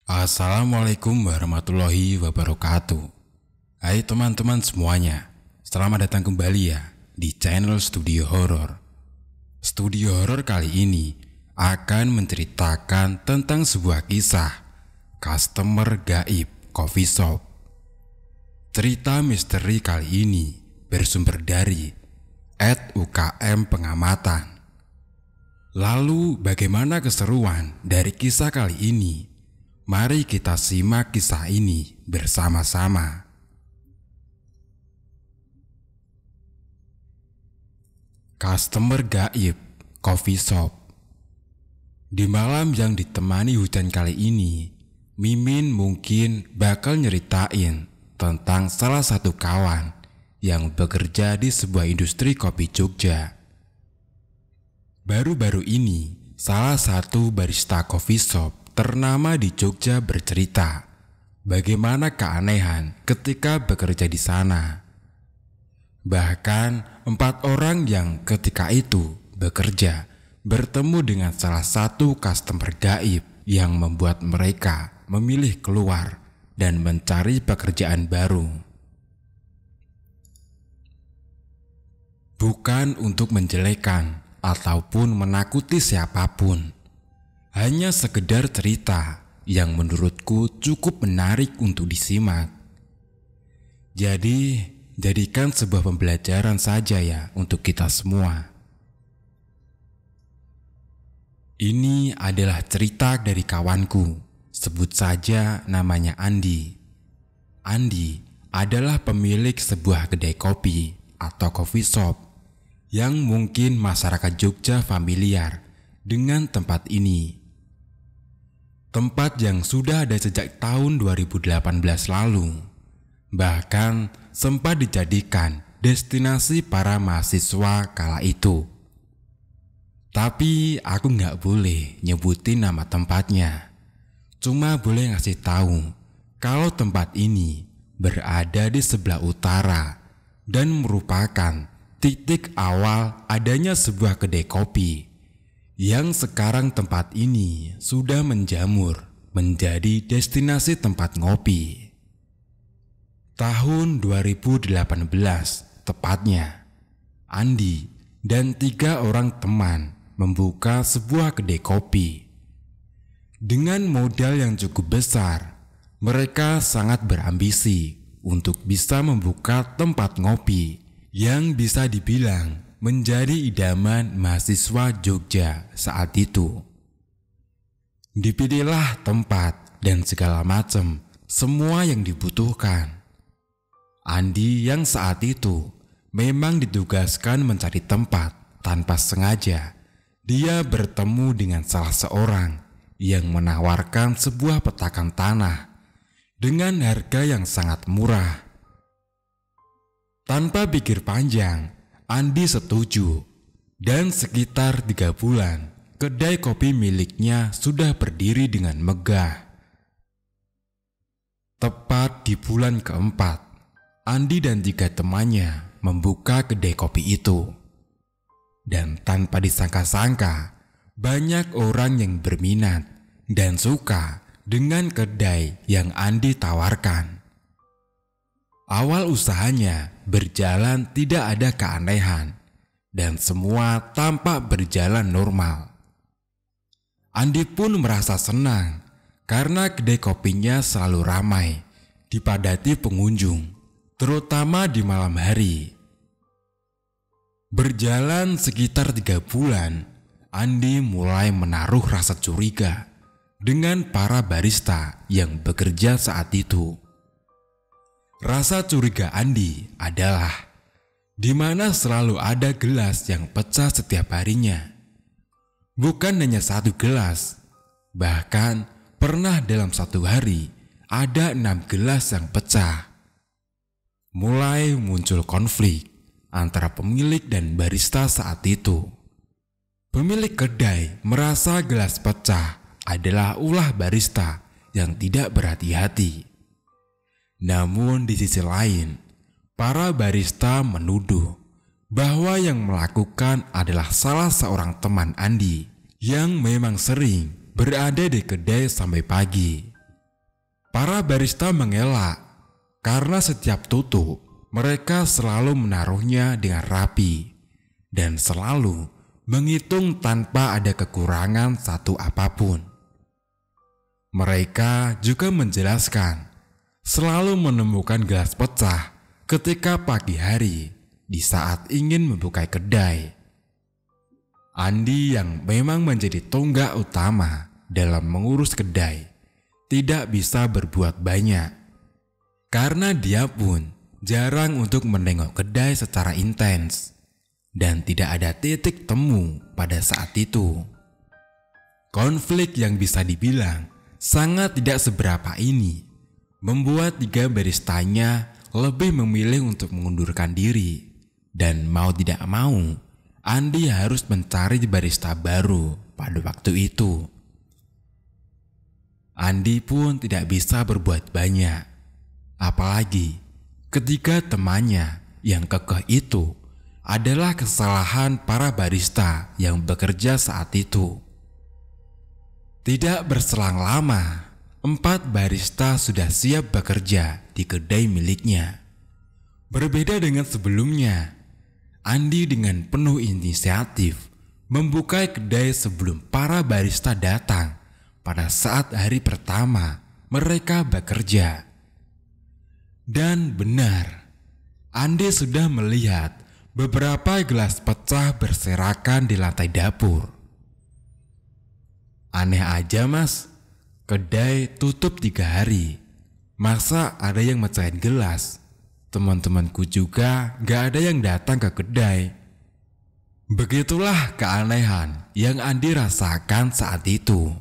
Assalamualaikum warahmatullahi wabarakatuh. Hai teman-teman semuanya, selamat datang kembali ya di channel Studio Horor. Studio Horor kali ini akan menceritakan tentang sebuah kisah customer gaib coffee shop. Cerita misteri kali ini bersumber dari @UKM Pengamatan. Lalu bagaimana keseruan dari kisah kali ini? Mari kita simak kisah ini bersama-sama. Customer gaib coffee shop. Di malam yang ditemani hujan kali ini, Mimin mungkin bakal nyeritain tentang salah satu kawan yang bekerja di sebuah industri kopi Jogja. Baru-baru ini, salah satu barista coffee shop ternama di Jogja bercerita bagaimana keanehan ketika bekerja di sana. Bahkan 4 orang yang ketika itu bekerja bertemu dengan salah satu customer gaib yang membuat mereka memilih keluar dan mencari pekerjaan baru. Bukan untuk menjelekan ataupun menakuti siapapun, hanya sekedar cerita yang menurutku cukup menarik untuk disimak. Jadi, jadikan sebuah pembelajaran saja ya untuk kita semua. Ini adalah cerita dari kawanku, sebut saja namanya Andi. Andi adalah pemilik sebuah kedai kopi atau coffee shop yang mungkin masyarakat Jogja familiar dengan tempat ini. Tempat yang sudah ada sejak tahun 2018 lalu, bahkan sempat dijadikan destinasi para mahasiswa kala itu. Tapi aku nggak boleh nyebutin nama tempatnya, cuma boleh ngasih tahu kalau tempat ini berada di sebelah utara dan merupakan titik awal adanya sebuah kedai kopi yang sekarang tempat ini sudah menjamur menjadi destinasi tempat ngopi. Tahun 2018 tepatnya, Andi dan 3 orang teman membuka sebuah kedai kopi. Dengan modal yang cukup besar, mereka sangat berambisi untuk bisa membuka tempat ngopi yang bisa dibilang menjadi idaman mahasiswa Jogja saat itu. Dipilihlah tempat dan segala macam, semua yang dibutuhkan. Andi yang saat itu memang ditugaskan mencari tempat, tanpa sengaja dia bertemu dengan salah seorang yang menawarkan sebuah petakan tanah dengan harga yang sangat murah. Tanpa pikir panjang, Andi setuju, dan sekitar 3 bulan, kedai kopi miliknya sudah berdiri dengan megah. Tepat di bulan keempat, Andi dan 3 temannya membuka kedai kopi itu. Dan tanpa disangka-sangka, banyak orang yang berminat dan suka dengan kedai yang Andi tawarkan. Awal usahanya berjalan tidak ada keanehan dan semua tampak berjalan normal. Andi pun merasa senang karena kedai kopinya selalu ramai, dipadati pengunjung, terutama di malam hari. Berjalan sekitar 3 bulan, Andi mulai menaruh rasa curiga dengan para barista yang bekerja saat itu. Rasa curiga Andi adalah di mana selalu ada gelas yang pecah setiap harinya. Bukan hanya 1 gelas, bahkan pernah dalam 1 hari ada 6 gelas yang pecah. Mulai muncul konflik antara pemilik dan barista saat itu. Pemilik kedai merasa gelas pecah adalah ulah barista yang tidak berhati-hati. Namun di sisi lain, para barista menuduh bahwa yang melakukan adalah salah seorang teman Andi yang memang sering berada di kedai sampai pagi. Para barista mengelak karena setiap tutup mereka selalu menaruhnya dengan rapi dan selalu menghitung tanpa ada kekurangan satu apapun. Mereka juga menjelaskan selalu menemukan gelas pecah ketika pagi hari di saat ingin membuka kedai. Andi yang memang menjadi tonggak utama dalam mengurus kedai tidak bisa berbuat banyak karena dia pun jarang untuk menengok kedai secara intens dan tidak ada titik temu pada saat itu. Konflik yang bisa dibilang sangat tidak seberapa ini membuat 3 baristanya lebih memilih untuk mengundurkan diri, dan mau tidak mau Andi harus mencari barista baru pada waktu itu. Andi pun tidak bisa berbuat banyak, apalagi ketika temannya yang kekeh itu adalah kesalahan para barista yang bekerja saat itu. Tidak berselang lama, 4 barista sudah siap bekerja di kedai miliknya. Berbeda dengan sebelumnya, Andi dengan penuh inisiatif membuka kedai sebelum para barista datang pada saat hari pertama mereka bekerja. Dan benar, Andi sudah melihat beberapa gelas pecah berserakan di lantai dapur. Aneh aja mas, kedai tutup 3 hari. Masa ada yang mecahin gelas? Teman-temanku juga gak ada yang datang ke kedai. Begitulah keanehan yang Andi rasakan saat itu.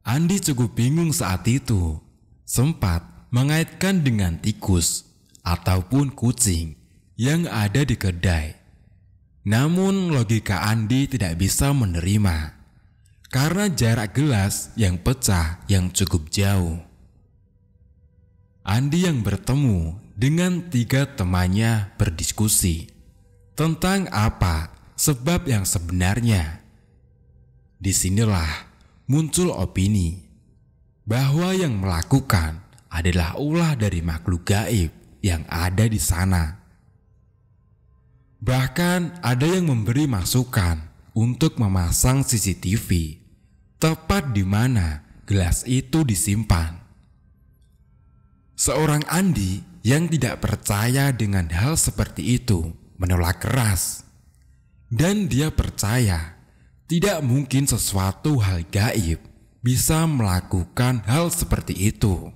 Andi cukup bingung saat itu, sempat mengaitkan dengan tikus ataupun kucing yang ada di kedai. Namun logika Andi tidak bisa menerima karena jarak gelas yang pecah yang cukup jauh. Andi yang bertemu dengan 3 temannya berdiskusi tentang apa sebab yang sebenarnya. Disinilah muncul opini bahwa yang melakukan adalah ulah dari makhluk gaib yang ada di sana. Bahkan ada yang memberi masukan untuk memasang CCTV tepat di mana gelas itu disimpan. Seorang Andi yang tidak percaya dengan hal seperti itu menolak keras, dan dia percaya tidak mungkin sesuatu hal gaib bisa melakukan hal seperti itu.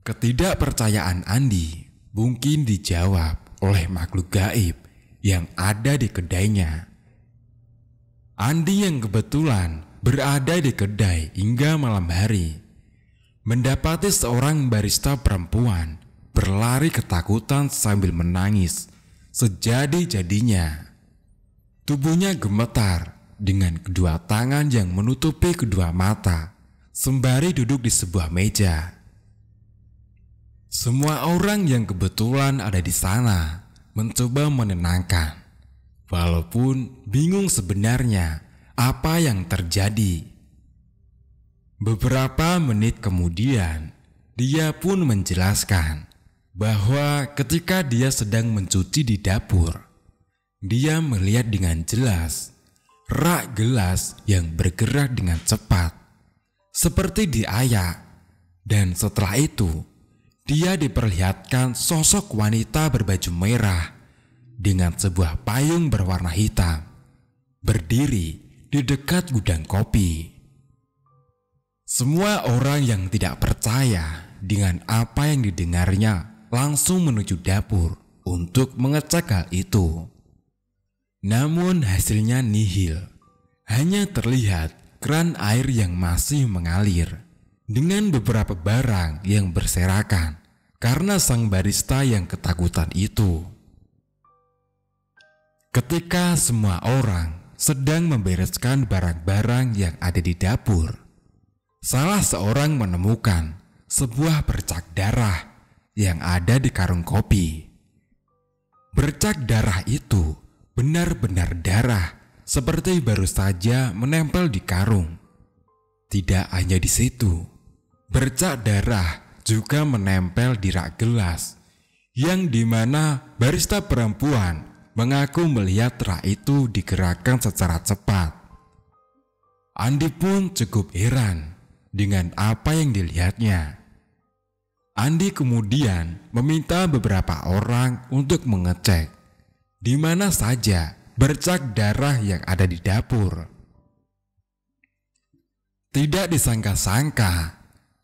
Ketidakpercayaan Andi mungkin dijawab oleh makhluk gaib yang ada di kedainya. Andi yang kebetulan berada di kedai hingga malam hari mendapati seorang barista perempuan berlari ketakutan sambil menangis sejadi-jadinya. Tubuhnya gemetar dengan kedua tangan yang menutupi kedua mata sembari duduk di sebuah meja. Semua orang yang kebetulan ada di sana mencoba menenangkan, walaupun bingung sebenarnya apa yang terjadi. Beberapa menit kemudian, dia pun menjelaskan bahwa ketika dia sedang mencuci di dapur, dia melihat dengan jelas rak gelas yang bergerak dengan cepat, seperti diayak, dan setelah itu dia diperlihatkan sosok wanita berbaju merah dengan sebuah payung berwarna hitam, berdiri di dekat gudang kopi. Semua orang yang tidak percaya dengan apa yang didengarnya langsung menuju dapur untuk mengecek hal itu. Namun hasilnya nihil, hanya terlihat keran air yang masih mengalir dengan beberapa barang yang berserakan karena sang barista yang ketakutan itu. Ketika semua orang sedang membereskan barang-barang yang ada di dapur, salah seorang menemukan sebuah bercak darah yang ada di karung kopi. Bercak darah itu benar-benar darah, seperti baru saja menempel di karung. Tidak hanya di situ, bercak darah juga menempel di rak gelas, yang dimana barista perempuan mengaku melihat rak itu digerakkan secara cepat. Andi pun cukup heran dengan apa yang dilihatnya. Andi kemudian meminta beberapa orang untuk mengecek di mana saja bercak darah yang ada di dapur. Tidak disangka-sangka,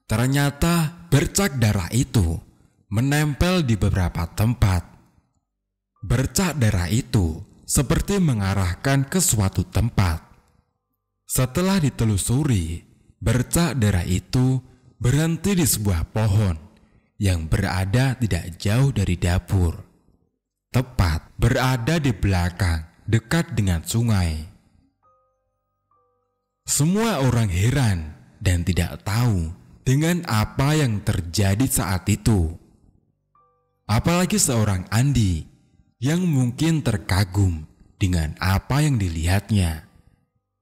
ternyata bercak darah itu menempel di beberapa tempat. Bercak darah itu seperti mengarahkan ke suatu tempat. Setelah ditelusuri, bercak darah itu berhenti di sebuah pohon yang berada tidak jauh dari dapur, tepat berada di belakang dekat dengan sungai. Semua orang heran dan tidak tahu dengan apa yang terjadi saat itu. Apalagi seorang Andi yang mungkin terkagum dengan apa yang dilihatnya.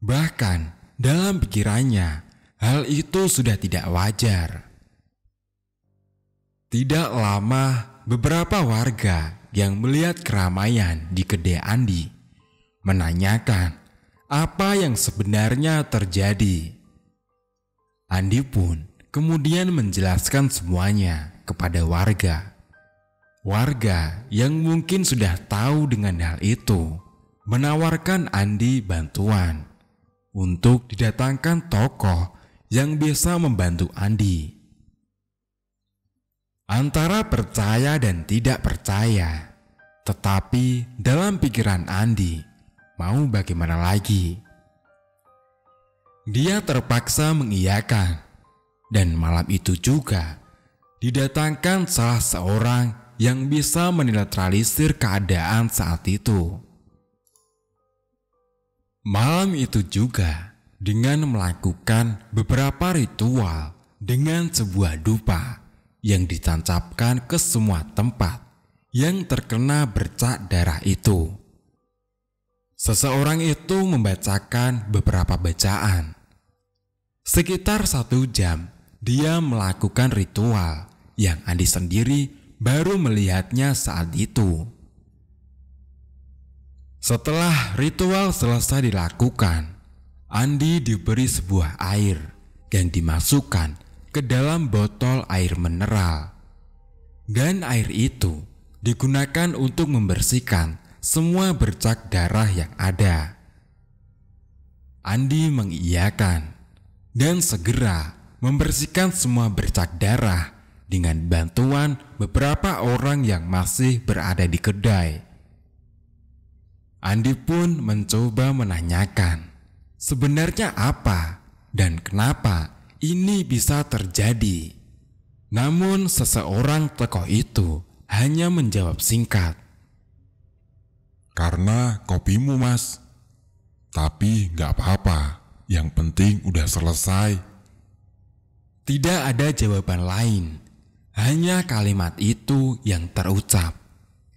Bahkan dalam pikirannya, hal itu sudah tidak wajar. Tidak lama, beberapa warga yang melihat keramaian di kedai Andi menanyakan apa yang sebenarnya terjadi. Andi pun kemudian menjelaskan semuanya kepada warga. Warga yang mungkin sudah tahu dengan hal itu menawarkan Andi bantuan untuk didatangkan tokoh yang bisa membantu Andi. Antara percaya dan tidak percaya, tetapi dalam pikiran Andi, mau bagaimana lagi? Dia terpaksa mengiyakan, dan malam itu juga didatangkan salah seorang yang bisa menetralisir keadaan saat itu. Malam itu juga dengan melakukan beberapa ritual dengan sebuah dupa yang ditancapkan ke semua tempat yang terkena bercak darah itu. Seseorang itu membacakan beberapa bacaan. Sekitar 1 jam dia melakukan ritual yang Andi sendiri baru melihatnya saat itu. Setelah ritual selesai dilakukan, Andi diberi sebuah air yang dimasukkan ke dalam botol air mineral. Dan air itu digunakan untuk membersihkan semua bercak darah yang ada. Andi mengiyakan dan segera membersihkan semua bercak darah dengan bantuan beberapa orang yang masih berada di kedai. Andi pun mencoba menanyakan sebenarnya apa dan kenapa ini bisa terjadi. Namun seseorang tokoh itu hanya menjawab singkat, "Karena kopimu, Mas. Tapi gak apa-apa, yang penting udah selesai." Tidak ada jawaban lain, hanya kalimat itu yang terucap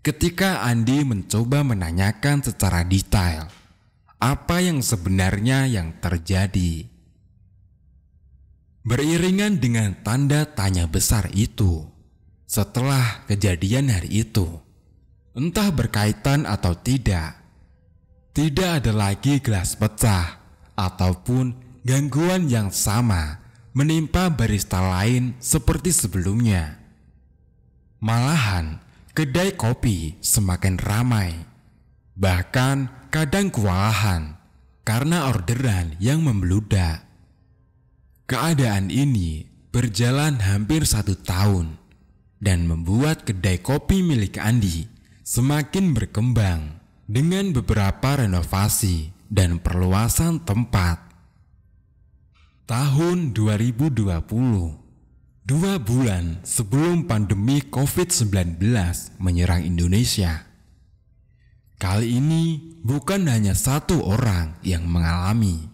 ketika Andi mencoba menanyakan secara detail apa yang sebenarnya yang terjadi. Beriringan dengan tanda tanya besar itu, setelah kejadian hari itu, entah berkaitan atau tidak ada lagi gelas pecah ataupun gangguan yang sama menimpa barista lain seperti sebelumnya. Malahan, kedai kopi semakin ramai, bahkan kadang kewalahan karena orderan yang membludak. Keadaan ini berjalan hampir 1 tahun dan membuat kedai kopi milik Andi semakin berkembang dengan beberapa renovasi dan perluasan tempat. Tahun 2020, 2 bulan sebelum pandemi COVID-19 menyerang Indonesia. Kali ini bukan hanya 1 orang yang mengalami,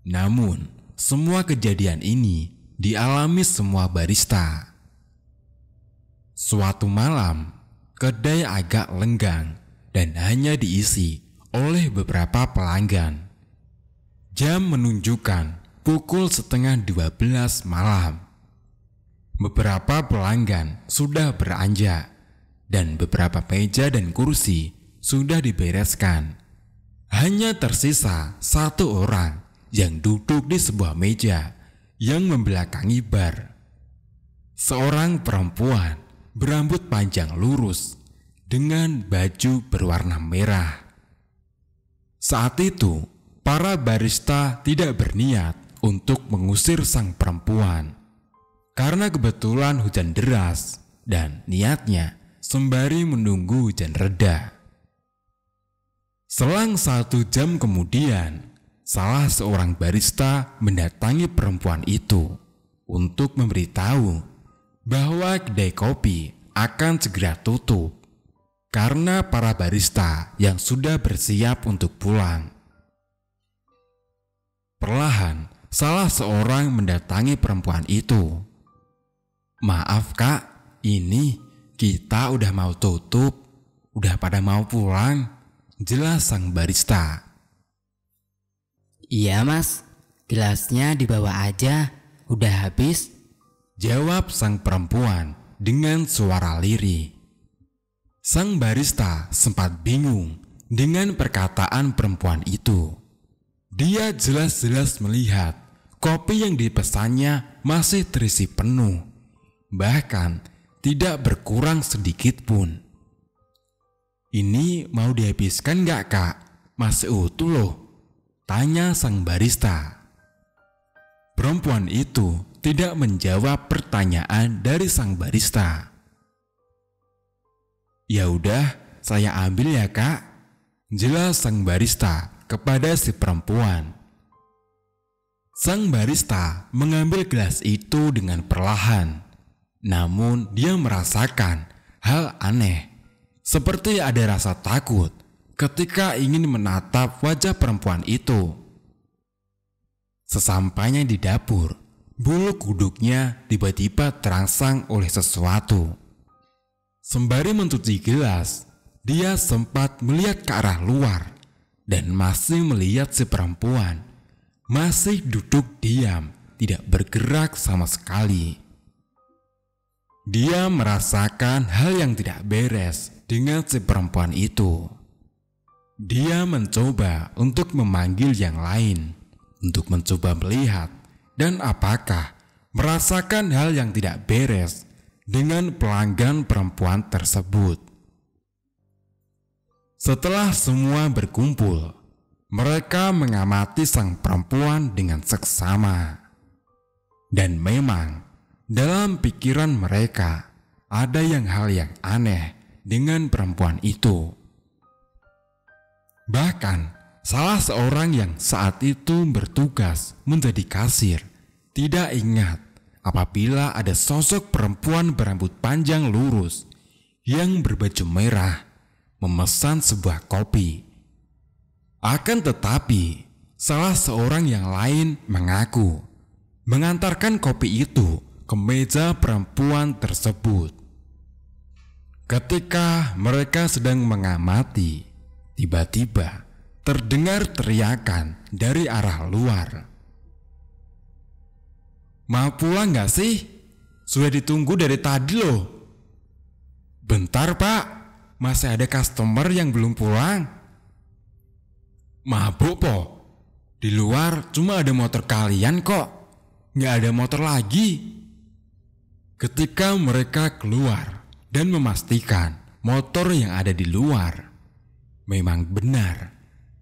namun semua kejadian ini dialami semua barista. Suatu malam, kedai agak lenggang dan hanya diisi oleh beberapa pelanggan. Jam menunjukkan pukul 11:30 malam. Beberapa pelanggan sudah beranjak dan beberapa meja dan kursi sudah dibereskan. Hanya tersisa satu orang yang duduk di sebuah meja yang membelakangi bar. Seorang perempuan berambut panjang lurus dengan baju berwarna merah. Saat itu, para barista tidak berniat untuk mengusir sang perempuan karena kebetulan hujan deras dan niatnya sembari menunggu hujan reda. Selang 1 jam kemudian, salah seorang barista mendatangi perempuan itu untuk memberitahu bahwa kedai kopi akan segera tutup karena para barista yang sudah bersiap untuk pulang. Perlahan, salah seorang mendatangi perempuan itu. "Maaf kak, ini kita udah mau tutup, udah pada mau pulang," jelas sang barista. "Iya mas, gelasnya dibawa aja, udah habis," jawab sang perempuan dengan suara lirih. Sang barista sempat bingung dengan perkataan perempuan itu. Dia jelas-jelas melihat kopi yang dipesannya masih terisi penuh, bahkan tidak berkurang sedikit pun. "Ini mau dihabiskan gak kak? Masih utuh loh," tanya sang barista. Perempuan itu tidak menjawab pertanyaan dari sang barista. "Ya udah, saya ambil ya kak," jelas sang barista kepada si perempuan. Sang barista mengambil gelas itu dengan perlahan, namun dia merasakan hal aneh, seperti ada rasa takut ketika ingin menatap wajah perempuan itu. Sesampainya di dapur, bulu kuduknya tiba-tiba terangsang oleh sesuatu. Sembari mencuci gelas, dia sempat melihat ke arah luar dan masih melihat si perempuan masih duduk diam, tidak bergerak sama sekali. Dia merasakan hal yang tidak beres dengan si perempuan itu. Dia mencoba untuk memanggil yang lain, untuk mencoba melihat dan apakah merasakan hal yang tidak beres dengan pelanggan perempuan tersebut. Setelah semua berkumpul, mereka mengamati sang perempuan dengan seksama. Dan memang dalam pikiran mereka ada hal yang aneh dengan perempuan itu. Bahkan salah seorang yang saat itu bertugas menjadi kasir tidak ingat apabila ada sosok perempuan berambut panjang lurus yang berbaju merah memesan sebuah kopi. Akan tetapi, salah seorang yang lain mengaku mengantarkan kopi itu ke meja perempuan tersebut. Ketika mereka sedang mengamati, tiba-tiba terdengar teriakan dari arah luar. "Mau pulang gak sih? Sudah ditunggu dari tadi loh." "Bentar pak, masih ada customer yang belum pulang." "Mabuk po, di luar cuma ada motor kalian kok, gak ada motor lagi." Ketika mereka keluar dan memastikan motor yang ada di luar, memang benar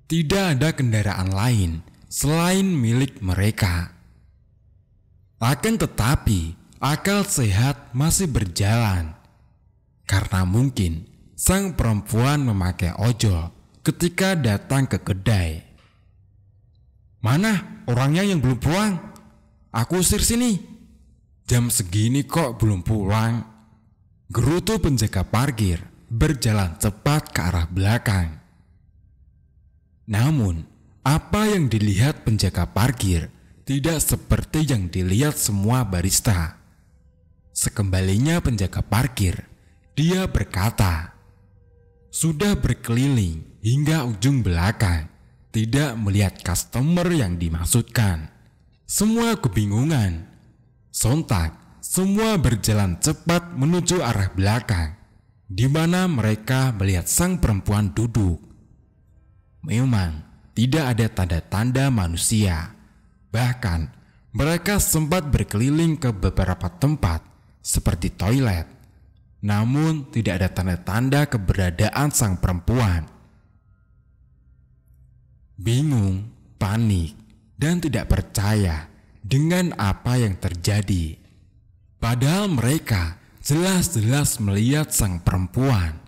tidak ada kendaraan lain selain milik mereka. Akan tetapi akal sehat masih berjalan, karena mungkin sang perempuan memakai ojol ketika datang ke kedai. "Mana orangnya yang belum pulang? Aku usir sini. Jam segini kok belum pulang?" Gerutu penjaga parkir berjalan cepat ke arah belakang. Namun, apa yang dilihat penjaga parkir tidak seperti yang dilihat semua barista. Sekembalinya penjaga parkir, dia berkata, sudah berkeliling hingga ujung belakang, tidak melihat customer yang dimaksudkan. Semua kebingungan. Sontak, semua berjalan cepat menuju arah belakang, di mana mereka melihat sang perempuan duduk. Memang tidak ada tanda-tanda manusia. Bahkan mereka sempat berkeliling ke beberapa tempat seperti toilet, namun tidak ada tanda-tanda keberadaan sang perempuan. Bingung, panik, dan tidak percaya dengan apa yang terjadi. Padahal mereka jelas-jelas melihat sang perempuan.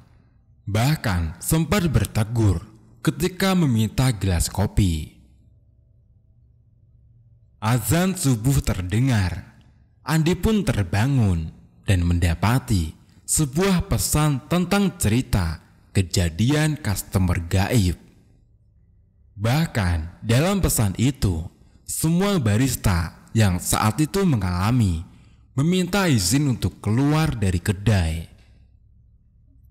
Bahkan sempat bertegur ketika meminta gelas kopi. Azan subuh terdengar. Andi pun terbangun dan mendapati sebuah pesan tentang cerita kejadian customer gaib. Bahkan dalam pesan itu, semua barista yang saat itu mengalami meminta izin untuk keluar dari kedai.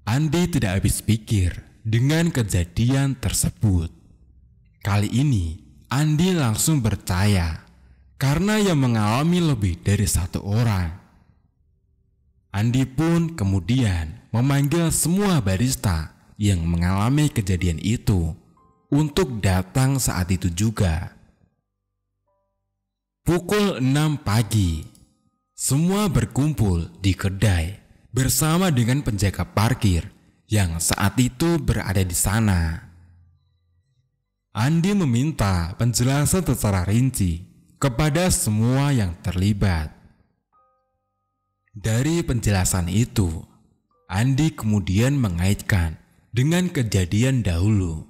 Andi tidak habis pikir dengan kejadian tersebut. Kali ini Andi langsung percaya karena yang mengalami lebih dari satu orang. Andi pun kemudian memanggil semua barista yang mengalami kejadian itu untuk datang saat itu juga. Pukul 6 pagi, semua berkumpul di kedai bersama dengan penjaga parkir yang saat itu berada di sana. Andi meminta penjelasan secara rinci kepada semua yang terlibat. Dari penjelasan itu, Andi kemudian mengaitkan dengan kejadian dahulu,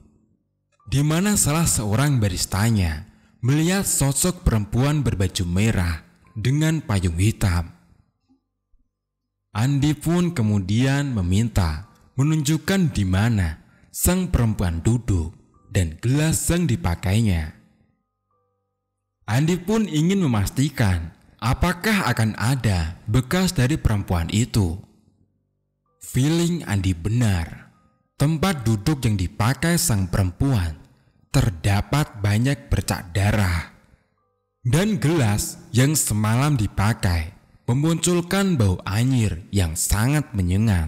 di mana salah seorang baristanya melihat sosok perempuan berbaju merah dengan payung hitam. Andi pun kemudian meminta menunjukkan di mana sang perempuan duduk dan gelas yang dipakainya. Andi pun ingin memastikan apakah akan ada bekas dari perempuan itu. Feeling Andi benar. Tempat duduk yang dipakai sang perempuan terdapat banyak bercak darah. Dan gelas yang semalam dipakai memunculkan bau anyir yang sangat menyengat.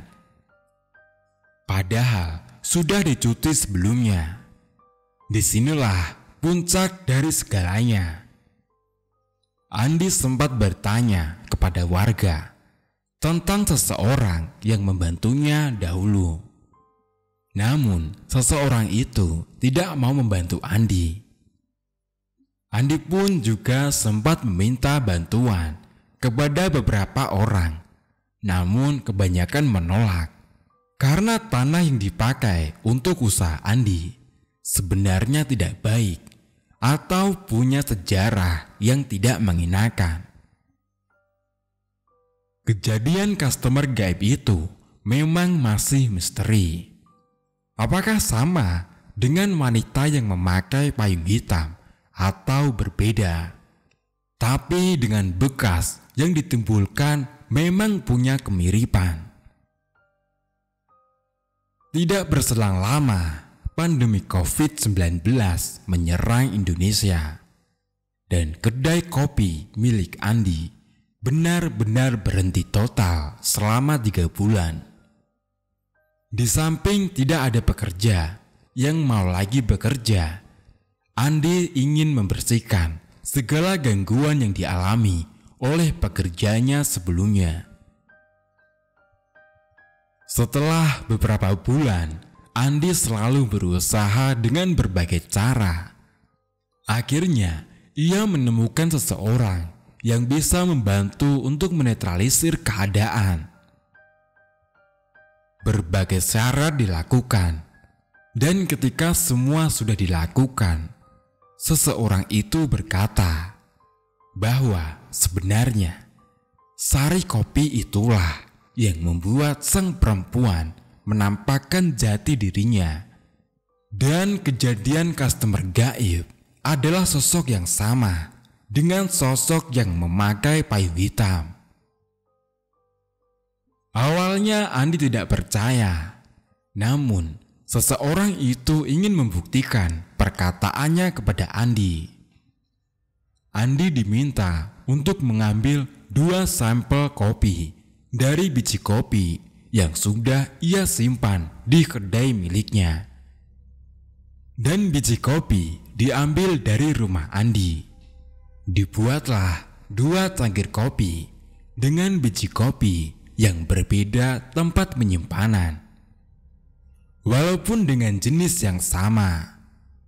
Padahal sudah dicuci sebelumnya. Disinilah puncak dari segalanya. Andi sempat bertanya kepada warga tentang seseorang yang membantunya dahulu. Namun seseorang itu tidak mau membantu Andi. Andi pun juga sempat meminta bantuan kepada beberapa orang, namun kebanyakan menolak karena tanah yang dipakai untuk usaha Andi sebenarnya tidak baik atau punya sejarah yang tidak mengenakan. Kejadian customer gaib itu memang masih misteri. Apakah sama dengan wanita yang memakai payung hitam atau berbeda? Tapi dengan bekas yang ditimbulkan memang punya kemiripan. Tidak berselang lama, pandemi COVID-19 menyerang Indonesia dan kedai kopi milik Andi benar-benar berhenti total selama 3 bulan. Di samping tidak ada pekerja yang mau lagi bekerja, Andi ingin membersihkan segala gangguan yang dialami oleh pekerjanya sebelumnya. Setelah beberapa bulan, Andi selalu berusaha dengan berbagai cara. Akhirnya, ia menemukan seseorang yang bisa membantu untuk menetralisir keadaan. Berbagai syarat dilakukan, dan ketika semua sudah dilakukan, seseorang itu berkata bahwa sebenarnya sari kopi itulah yang membuat sang perempuan menampakkan jati dirinya. Dan kejadian customer gaib adalah sosok yang sama dengan sosok yang memakai payung hitam. Awalnya Andi tidak percaya, namun seseorang itu ingin membuktikan perkataannya kepada Andi. Andi diminta untuk mengambil 2 sampel kopi dari biji kopi yang sudah ia simpan di kedai miliknya. Dan biji kopi diambil dari rumah Andi. Dibuatlah 2 cangkir kopi dengan biji kopi yang berbeda tempat penyimpanan. Walaupun dengan jenis yang sama,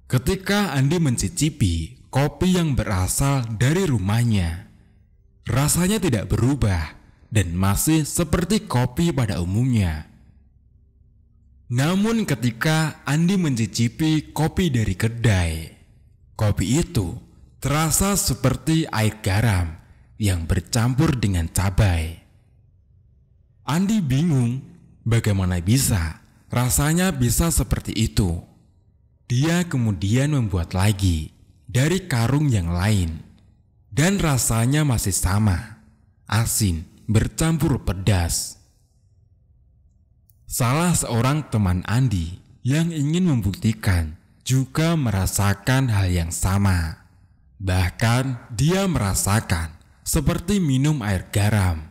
ketika Andi mencicipi kopi yang berasal dari rumahnya, rasanya tidak berubah dan masih seperti kopi pada umumnya. Namun ketika Andi mencicipi kopi dari kedai, kopi itu terasa seperti air garam yang bercampur dengan cabai. Andi bingung bagaimana bisa rasanya bisa seperti itu. Dia kemudian membuat lagi dari karung yang lain dan rasanya masih sama, asin bercampur pedas. Salah seorang teman Andi yang ingin membuktikan juga merasakan hal yang sama. Bahkan dia merasakan seperti minum air garam.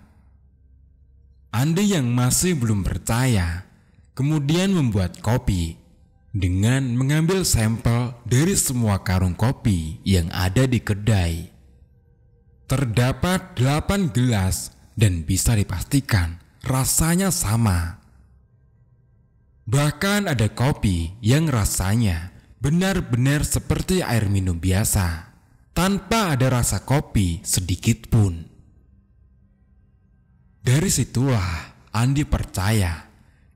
Andi yang masih belum percaya kemudian membuat kopi dengan mengambil sampel dari semua karung kopi yang ada di kedai. Terdapat 8 gelas dan bisa dipastikan rasanya sama. Bahkan ada kopi yang rasanya benar-benar seperti air minum biasa, tanpa ada rasa kopi sedikit pun. Dari situlah Andi percaya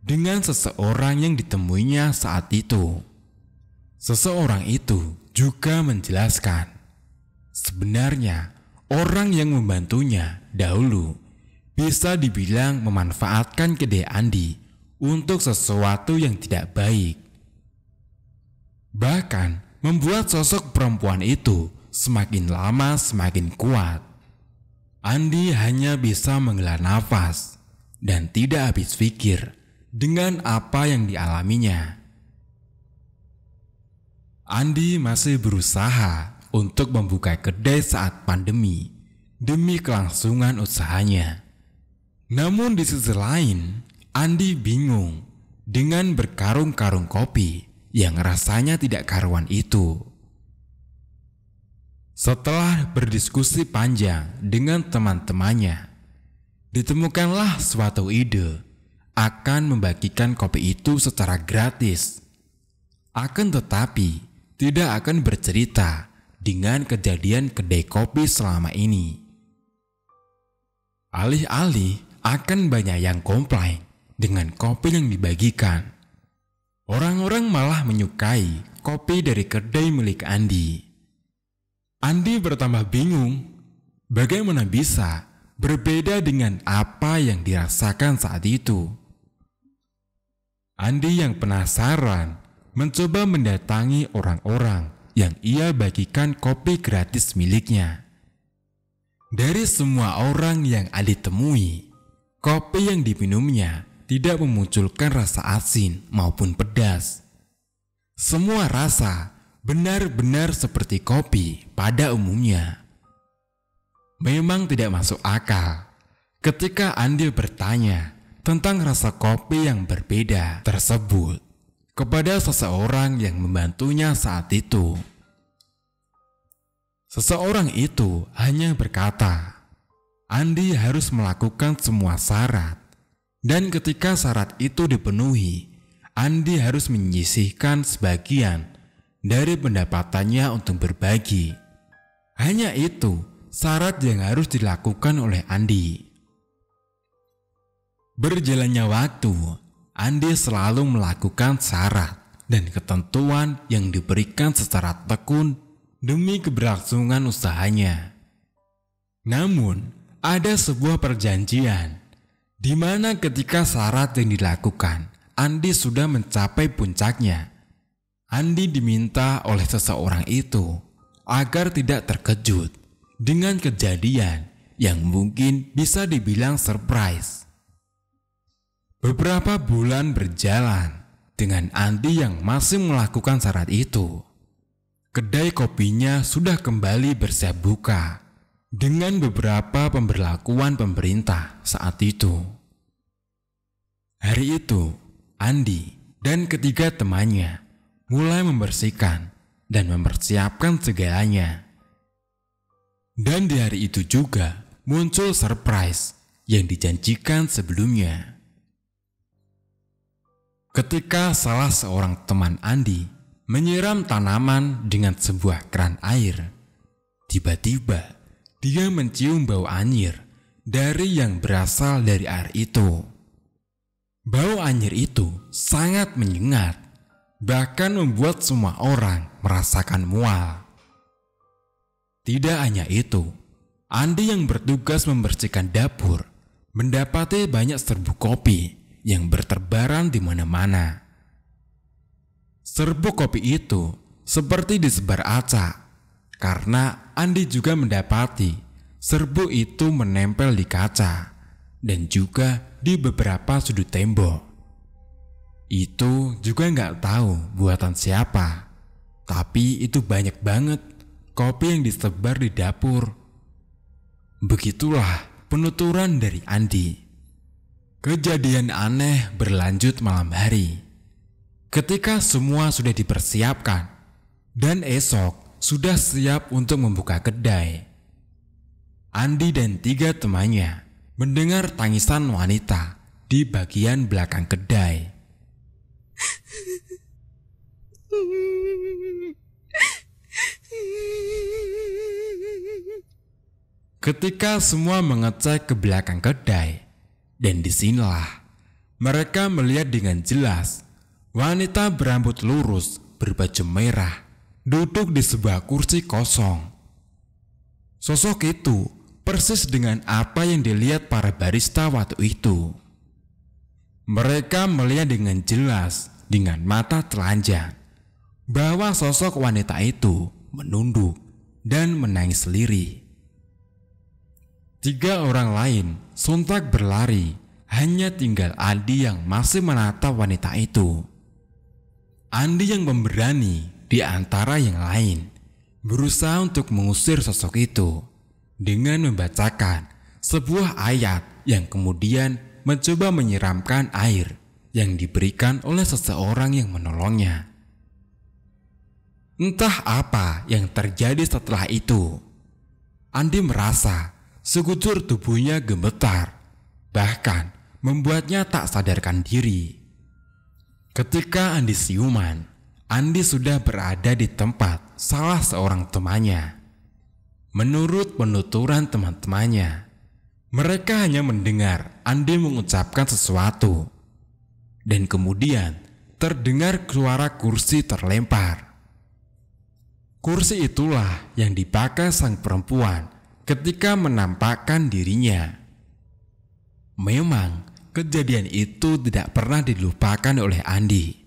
dengan seseorang yang ditemuinya saat itu. Seseorang itu juga menjelaskan, sebenarnya orang yang membantunya dahulu bisa dibilang memanfaatkan kedai Andi untuk sesuatu yang tidak baik. Bahkan membuat sosok perempuan itu semakin lama semakin kuat. Andi hanya bisa menghela nafas dan tidak habis pikir dengan apa yang dialaminya. Andi masih berusaha untuk membuka kedai saat pandemi demi kelangsungan usahanya. Namun di sisi lain, Andi bingung dengan berkarung-karung kopi yang rasanya tidak karuan itu. Setelah berdiskusi panjang dengan teman-temannya, ditemukanlah suatu ide akan membagikan kopi itu secara gratis. Akan tetapi tidak akan bercerita dengan kejadian kedai kopi selama ini. Alih-alih akan banyak yang komplain dengan kopi yang dibagikan, orang-orang malah menyukai kopi dari kedai milik Andi. Andi bertambah bingung bagaimana bisa berbeda dengan apa yang dirasakan saat itu. Andi yang penasaran mencoba mendatangi orang-orang yang ia bagikan kopi gratis miliknya. Dari semua orang yang Andi temui, kopi yang diminumnya tidak memunculkan rasa asin maupun pedas. Semua rasa benar-benar seperti kopi pada umumnya. Memang tidak masuk akal ketika Andi bertanya tentang rasa kopi yang berbeda tersebut kepada seseorang yang membantunya saat itu. Seseorang itu hanya berkata, Andi harus melakukan semua syarat, dan ketika syarat itu dipenuhi, Andi harus menyisihkan sebagian dari pendapatannya untuk berbagi. Hanya itu syarat yang harus dilakukan oleh Andi. Berjalannya waktu, Andi selalu melakukan syarat dan ketentuan yang diberikan secara tekun demi keberlangsungan usahanya. Namun, ada sebuah perjanjian di mana ketika syarat yang dilakukan Andi sudah mencapai puncaknya, Andi diminta oleh seseorang itu agar tidak terkejut dengan kejadian yang mungkin bisa dibilang surprise. Beberapa bulan berjalan dengan Andi yang masih melakukan syarat itu. Kedai kopinya sudah kembali bersiap buka dengan beberapa pemberlakuan pemerintah saat itu. Hari itu, Andi dan ketiga temannya mulai membersihkan dan mempersiapkan segalanya. Dan di hari itu juga muncul surprise yang dijanjikan sebelumnya. Ketika salah seorang teman Andi menyiram tanaman dengan sebuah keran air, tiba-tiba dia mencium bau anyir dari yang berasal dari air itu. Bau anyir itu sangat menyengat, bahkan membuat semua orang merasakan mual. Tidak hanya itu, Andi yang bertugas membersihkan dapur mendapati banyak serbuk kopi yang berterbaran di mana-mana. Serbuk kopi itu seperti disebar acak, karena Andi juga mendapati serbuk itu menempel di kaca dan juga di beberapa sudut tembok. Itu juga nggak tahu buatan siapa, tapi itu banyak banget kopi yang disebar di dapur. Begitulah penuturan dari Andi. Kejadian aneh berlanjut malam hari. Ketika semua sudah dipersiapkan dan esok sudah siap untuk membuka kedai, Andi dan tiga temannya mendengar tangisan wanita di bagian belakang kedai. Ketika semua mengecek ke belakang kedai, dan disinilah mereka melihat dengan jelas wanita berambut lurus berbaju merah duduk di sebuah kursi kosong. Sosok itu persis dengan apa yang dilihat para barista waktu itu. Mereka melihat dengan jelas dengan mata telanjang bahwa sosok wanita itu menunduk dan menangis lirih. Tiga orang lain sontak berlari, hanya tinggal Andi yang masih menatap wanita itu. Andi yang pemberani di antara yang lain berusaha untuk mengusir sosok itu dengan membacakan sebuah ayat yang kemudian mencoba menyiramkan air yang diberikan oleh seseorang yang menolongnya. Entah apa yang terjadi setelah itu. Andi merasa sekujur tubuhnya gemetar, bahkan membuatnya tak sadarkan diri. Ketika Andi siuman, Andi sudah berada di tempat salah seorang temannya. Menurut penuturan teman-temannya, mereka hanya mendengar Andi mengucapkan sesuatu, dan kemudian terdengar suara kursi terlempar. Kursi itulah yang dipakai sang perempuan ketika menampakkan dirinya. Memang kejadian itu tidak pernah dilupakan oleh Andi.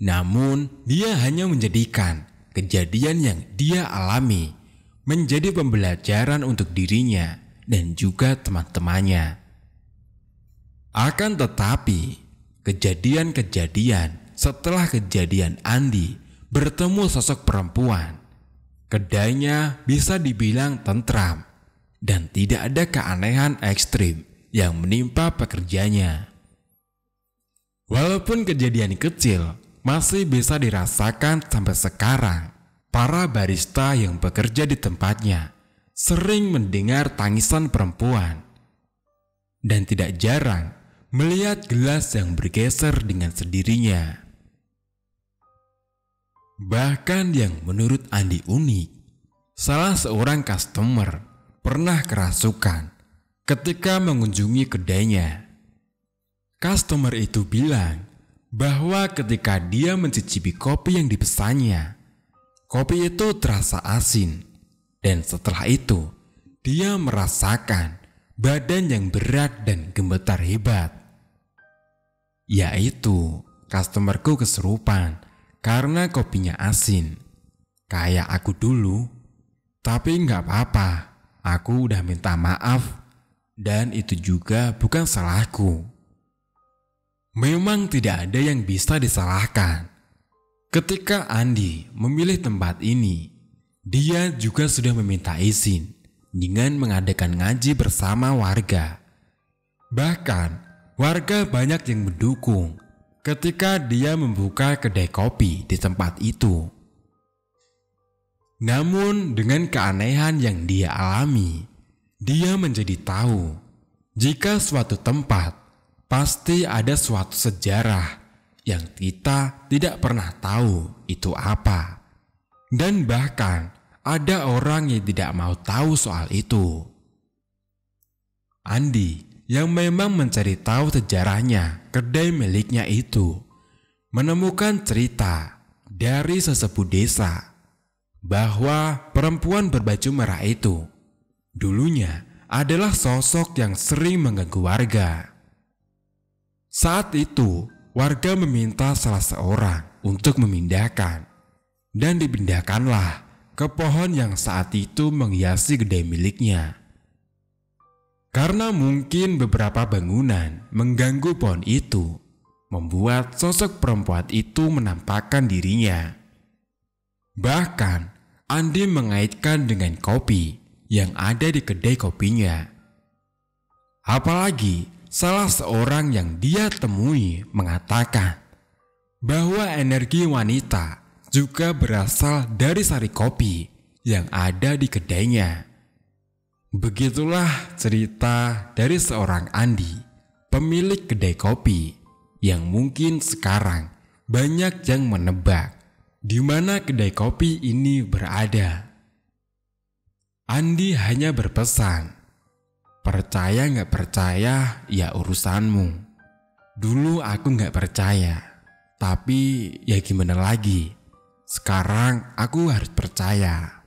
Namun dia hanya menjadikan kejadian yang dia alami menjadi pembelajaran untuk dirinya dan juga teman-temannya. Akan tetapi, kejadian-kejadian setelah kejadian Andi bertemu sosok perempuan, kedainya bisa dibilang tentram dan tidak ada keanehan ekstrim yang menimpa pekerjanya. Walaupun kejadian kecil masih bisa dirasakan sampai sekarang, para barista yang bekerja di tempatnya sering mendengar tangisan perempuan dan tidak jarang melihat gelas yang bergeser dengan sendirinya. Bahkan yang menurut Andi unik, salah seorang customer pernah kerasukan ketika mengunjungi kedainya. Customer itu bilang bahwa ketika dia mencicipi kopi yang dipesannya, kopi itu terasa asin, dan setelah itu dia merasakan badan yang berat dan gemetar hebat. Yaitu customerku kesurupan karena kopinya asin, kayak aku dulu. Tapi nggak apa-apa, aku udah minta maaf dan itu juga bukan salahku. Memang tidak ada yang bisa disalahkan. Ketika Andi memilih tempat ini, dia juga sudah meminta izin dengan mengadakan ngaji bersama warga. Bahkan warga banyak yang mendukung ketika dia membuka kedai kopi di tempat itu. Namun dengan keanehan yang dia alami, dia menjadi tahu jika suatu tempat pasti ada suatu sejarah yang kita tidak pernah tahu itu apa. Dan bahkan ada orang yang tidak mau tahu soal itu. Andi yang memang mencari tahu sejarahnya kedai miliknya itu menemukan cerita dari sesepuh desa bahwa perempuan berbaju merah itu dulunya adalah sosok yang sering mengganggu warga. Saat itu warga meminta salah seorang untuk memindahkan, dan dipindahkanlah ke pohon yang saat itu menghiasi kedai miliknya. Karena mungkin beberapa bangunan mengganggu pohon itu, membuat sosok perempuan itu menampakkan dirinya. Bahkan Andi mengaitkan dengan kopi yang ada di kedai kopinya. Apalagi salah seorang yang dia temui mengatakan bahwa energi wanita juga berasal dari sari kopi yang ada di kedainya. Begitulah cerita dari seorang Andi, pemilik kedai kopi, yang mungkin sekarang banyak yang menebak di mana kedai kopi ini berada. Andi hanya berpesan, percaya nggak percaya ya urusanmu. Dulu aku nggak percaya, tapi ya gimana lagi, sekarang aku harus percaya.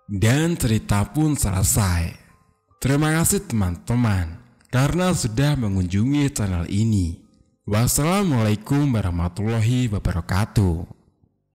Dan cerita pun selesai. Terima kasih teman-teman karena sudah mengunjungi channel ini. Wassalamualaikum warahmatullahi wabarakatuh.